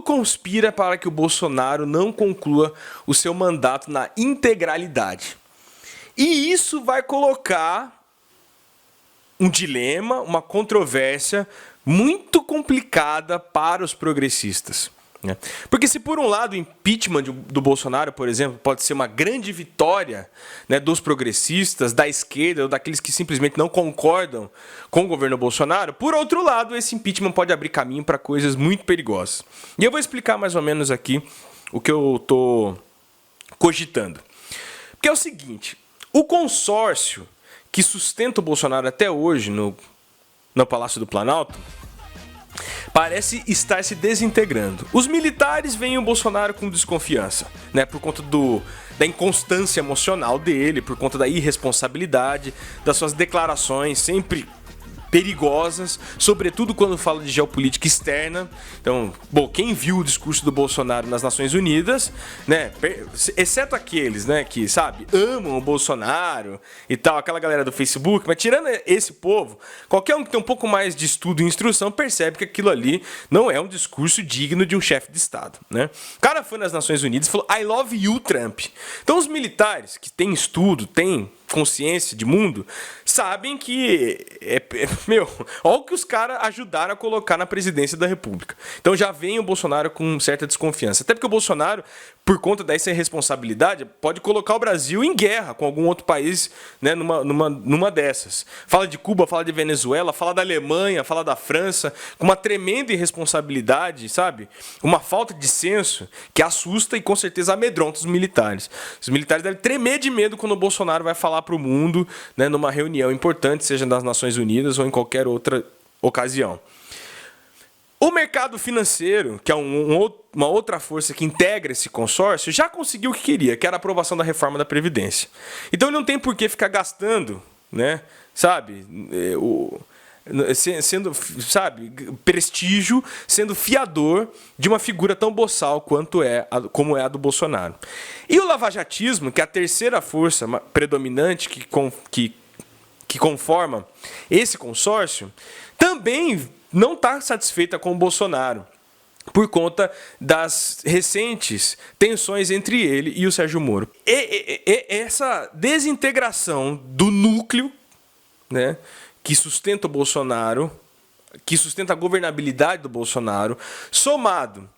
conspira para que o Bolsonaro não conclua o seu mandato na integralidade. E isso vai colocar um dilema, uma controvérsia muito complicada para os progressistas. Porque se por um lado o impeachment do Bolsonaro, por exemplo, pode ser uma grande vitória, né, dos progressistas, da esquerda ou daqueles que simplesmente não concordam com o governo Bolsonaro, por outro lado esse impeachment pode abrir caminho para coisas muito perigosas. E eu vou explicar mais ou menos aqui o que eu estou cogitando. Porque é o seguinte, o consórcio que sustenta o Bolsonaro até hoje no Palácio do Planalto parece estar se desintegrando. Os militares veem o Bolsonaro com desconfiança, né, por conta da inconstância emocional dele, por conta da irresponsabilidade, das suas declarações sempre perigosas, sobretudo quando fala de geopolítica externa. Então, bom, quem viu o discurso do Bolsonaro nas Nações Unidas, né, exceto aqueles, né, que, sabe, amam o Bolsonaro e tal, aquela galera do Facebook, mas tirando esse povo, qualquer um que tem um pouco mais de estudo e instrução percebe que aquilo ali não é um discurso digno de um chefe de Estado, né? O cara foi nas Nações Unidas e falou I love you, Trump. Então, os militares que têm estudo, têm consciência de mundo, sabem que olha o que os caras ajudaram a colocar na presidência da República. Então já vem o Bolsonaro com certa desconfiança. Até porque o Bolsonaro, por conta dessa irresponsabilidade, pode colocar o Brasil em guerra com algum outro país, né, numa dessas. Fala de Cuba, fala de Venezuela, fala da Alemanha, fala da França, com uma tremenda irresponsabilidade, sabe? Uma falta de senso que assusta e com certeza amedronta os militares. Os militares devem tremer de medo quando o Bolsonaro vai falar para o mundo, né, numa reunião importante, seja das Nações Unidas ou em qualquer outra ocasião. O mercado financeiro, que é uma outra força que integra esse consórcio, já conseguiu o que queria, que era a aprovação da reforma da Previdência. Então ele não tem por que ficar gastando, né, sabe, sendo, sabe, prestígio, sendo fiador de uma figura tão boçal como é a do Bolsonaro. E o lavajatismo, que é a terceira força predominante que conforma esse consórcio, também não está satisfeita com o Bolsonaro, por conta das recentes tensões entre ele e o Sérgio Moro. E essa desintegração do núcleo, né, que sustenta o Bolsonaro, que sustenta a governabilidade do Bolsonaro, somado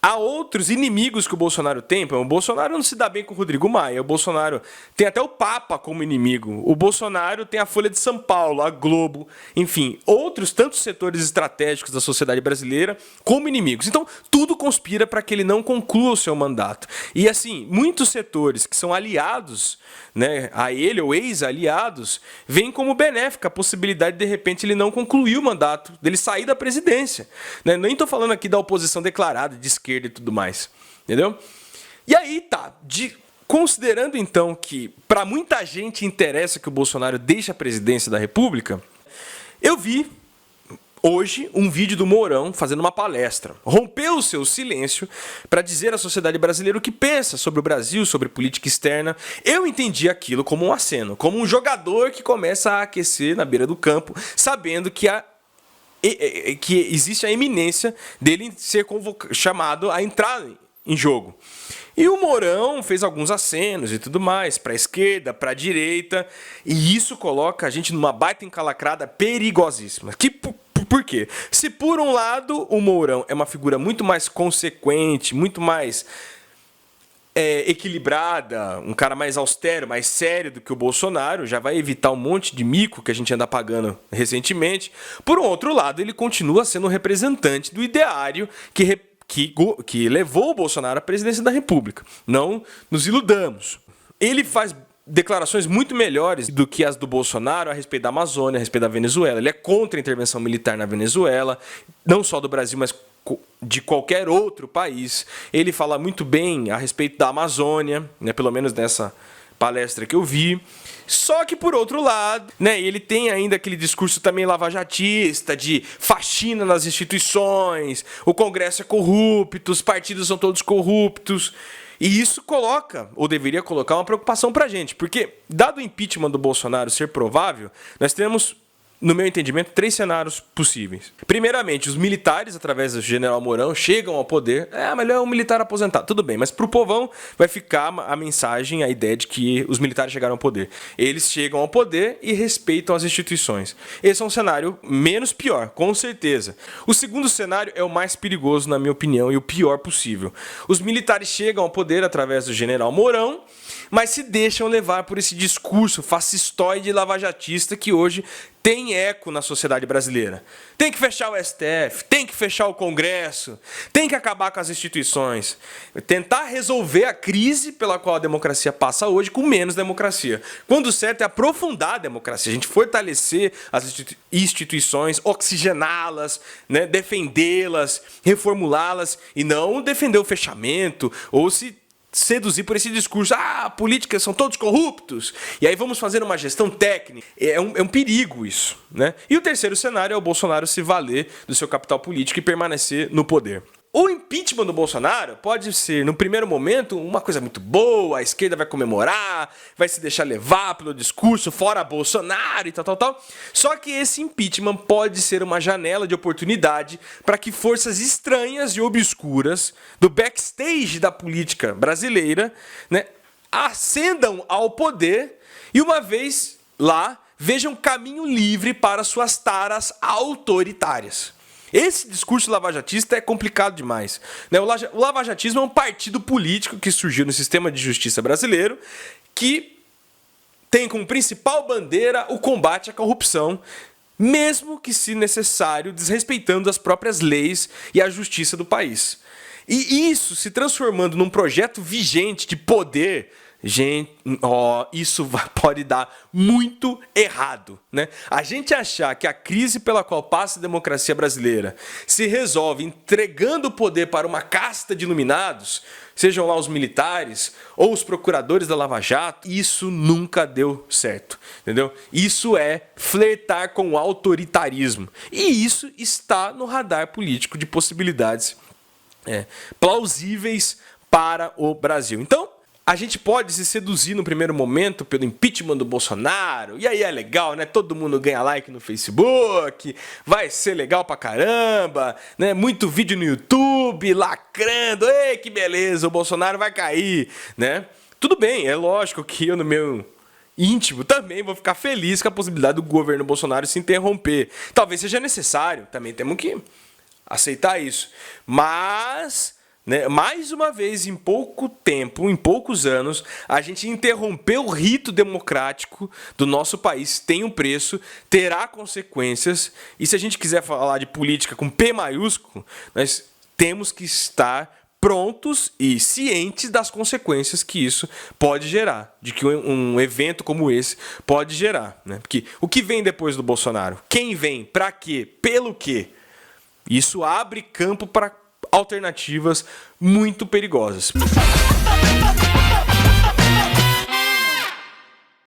a outros inimigos que o Bolsonaro tem. O Bolsonaro não se dá bem com o Rodrigo Maia, o Bolsonaro tem até o Papa como inimigo, o Bolsonaro tem a Folha de São Paulo, a Globo, enfim, outros tantos setores estratégicos da sociedade brasileira como inimigos. Então, tudo conspira para que ele não conclua o seu mandato. E assim, muitos setores que são aliados, né, a ele ou ex-aliados, veem como benéfica a possibilidade de repente ele não concluir o mandato, dele sair da presidência. Né? Nem estou falando aqui da oposição declarada de esquerda e tudo mais, entendeu? E aí tá, considerando então que para muita gente interessa que o Bolsonaro deixe a presidência da República, eu vi hoje um vídeo do Mourão fazendo uma palestra. Rompeu o seu silêncio para dizer à sociedade brasileira o que pensa sobre o Brasil, sobre política externa. Eu entendi aquilo como um aceno, como um jogador que começa a aquecer na beira do campo, sabendo que existe a iminência dele ser chamado a entrar em jogo. E o Mourão fez alguns acenos e tudo mais, para a esquerda, para a direita, e isso coloca a gente numa baita encalacrada perigosíssima. Por quê? Se por um lado o Mourão é uma figura muito mais consequente, muito mais equilibrada, um cara mais austero, mais sério do que o Bolsonaro, já vai evitar um monte de mico que a gente anda pagando recentemente. Por outro lado, ele continua sendo o representante do ideário que levou o Bolsonaro à presidência da República. Não nos iludamos. Ele faz declarações muito melhores do que as do Bolsonaro a respeito da Amazônia, a respeito da Venezuela. Ele é contra a intervenção militar na Venezuela, não só do Brasil, mas de qualquer outro país. Ele fala muito bem a respeito da Amazônia, né, pelo menos nessa palestra que eu vi. Só que, por outro lado, né, ele tem ainda aquele discurso também lavajatista de faxina nas instituições, o Congresso é corrupto, os partidos são todos corruptos. E isso coloca, ou deveria colocar, uma preocupação pra gente. Porque, dado o impeachment do Bolsonaro ser provável, nós temos no meu entendimento, 3 cenários possíveis. Primeiramente, os militares, através do general Mourão, chegam ao poder. Mas ele é um militar aposentado. Tudo bem, mas pro povão vai ficar a mensagem, a ideia de que os militares chegaram ao poder. Eles chegam ao poder e respeitam as instituições. Esse é um cenário menos pior, com certeza. O segundo cenário é o mais perigoso, na minha opinião, e o pior possível. Os militares chegam ao poder através do general Mourão, mas se deixam levar por esse discurso fascistoide e lavajatista que hoje tem eco na sociedade brasileira. Tem que fechar o STF, tem que fechar o Congresso, tem que acabar com as instituições. Tentar resolver a crise pela qual a democracia passa hoje com menos democracia. Quando o certo é aprofundar a democracia, a gente fortalecer as instituições, oxigená-las, né, defendê-las, reformulá-las e não defender o fechamento ou se seduzir por esse discurso, políticas são todos corruptos, e aí vamos fazer uma gestão técnica. É um perigo isso, né? E o terceiro cenário é o Bolsonaro se valer do seu capital político e permanecer no poder. O impeachment do Bolsonaro pode ser, no primeiro momento, uma coisa muito boa, a esquerda vai comemorar, vai se deixar levar pelo discurso, fora Bolsonaro e tal. Só que esse impeachment pode ser uma janela de oportunidade para que forças estranhas e obscuras do backstage da política brasileira, né, ascendam ao poder e, uma vez lá, vejam caminho livre para suas taras autoritárias. Esse discurso lavajatista é complicado demais. O lavajatismo é um partido político que surgiu no sistema de justiça brasileiro que tem como principal bandeira o combate à corrupção, mesmo que, se necessário, desrespeitando as próprias leis e a justiça do país. E isso se transformando num projeto vigente de poder. Gente, isso pode dar muito errado, né? A gente achar que a crise pela qual passa a democracia brasileira se resolve entregando o poder para uma casta de iluminados, sejam lá os militares ou os procuradores da Lava Jato, isso nunca deu certo, entendeu? Isso é flertar com o autoritarismo. E isso está no radar político de possibilidades plausíveis para o Brasil. Então, a gente pode se seduzir no primeiro momento pelo impeachment do Bolsonaro, e aí é legal, né? Todo mundo ganha like no Facebook, vai ser legal pra caramba, né? Muito vídeo no YouTube, lacrando, ei, que beleza, o Bolsonaro vai cair, né? Tudo bem, é lógico que eu no meu íntimo também vou ficar feliz com a possibilidade do governo Bolsonaro se interromper. Talvez seja necessário, também temos que aceitar isso, mas, né, mais uma vez, em pouco tempo, em poucos anos, a gente interrompeu o rito democrático do nosso país. Tem um preço, terá consequências, e se a gente quiser falar de política com P maiúsculo, nós temos que estar prontos e cientes das consequências que isso pode gerar, de que um evento como esse pode gerar, né? Porque o que vem depois do Bolsonaro? Quem vem? Para quê? Pelo quê? Isso abre campo para alternativas muito perigosas.